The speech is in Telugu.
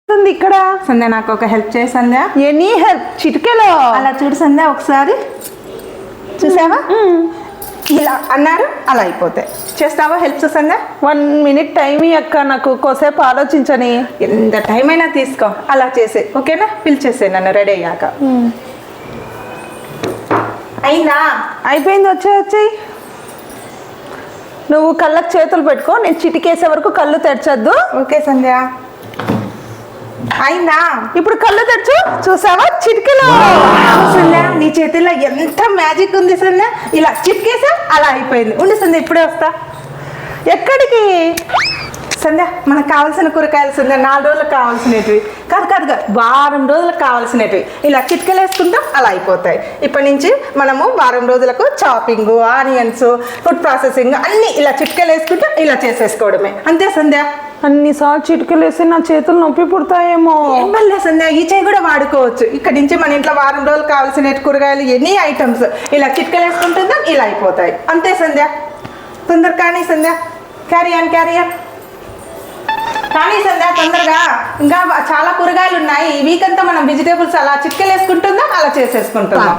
ఇక్కడ సంధ్య నాకు ఒక హెల్ప్ చేయి సంధ్య. ఎనీ హెల్ప్ చిటికెలో అలా చూడు సంధ్య ఒకసారి. చూసావా ఇలా అన్నారు అలా అయిపోతాయి. చేస్తావా హెల్ప్ సంధ్య? 1 minute టైం అక్క, నాకు కోసేపు ఆలోచించని. ఎంత టైం అయినా తీసుకో, అలా చేసే ఓకేనా? పిలిచేసే నన్ను రెడీ అయ్యాక. అయిందా? అయిపోయింది, వచ్చేయి. నువ్వు కళ్ళకు చేతులు పెట్టుకో, నేను చిటికేసే వరకు కళ్ళు తెరచొద్దు. ఓకే సంధ్య. అయిందా? ఇప్పుడు కళ్ళు తెరచు. చూసావా చిటికెలో. సంధ్య నీ చేతిలో ఎంత మ్యాజిక్ ఉంది సంధ్య. ఇలా చిటికేసా అలా అయిపోయింది. ఉండి సంధ్య ఇప్పుడే వస్తా. ఎక్కడికి సంధ్య? మనకు కావాల్సిన కూరగాయలు సంధ్య 4 రోజులకు కావాల్సినవి కాదు వారం రోజులకు కావాల్సినవి. ఇలా చిటికలు వేసుకుంటాం అలా అయిపోతాయి. ఇప్పటి నుంచి మనము వారం రోజులకు చాపింగ్, ఆనియన్స్, ఫుడ్ ప్రాసెసింగ్ అన్నీ ఇలా చిటికలు వేసుకుంటాం, ఇలా చేసేసుకోవడమే. అంతే సంధ్య. అన్నిసార్లు చిటికెలు వేసి నా చేతులు నొప్పి పుడతాయేమో. ఏమల్లే సంధ్య, ఈ చేయి కూడా వాడుకోవచ్చు. ఇక్కడి నుంచి మన ఇంట్లో వారం రోజులు కావాల్సిన కూరగాయలు ఎన్ని ఐటమ్స్ ఇలా చిటికలు వేసుకుంటుందాం, ఇలా అయిపోతాయి. అంతే సంధ్య. తొందర కానీ సంధ్య. క్యారీ ఆన్ కానీ సంధ్య తొందరగా. ఇంకా చాలా కూరగాయలు ఉన్నాయి. ఈ వీక్ అంతా మనం వెజిటేబుల్స్ అలా చిటికలు వేసుకుంటుందాం, అలా చేసేసుకుంటుందాం.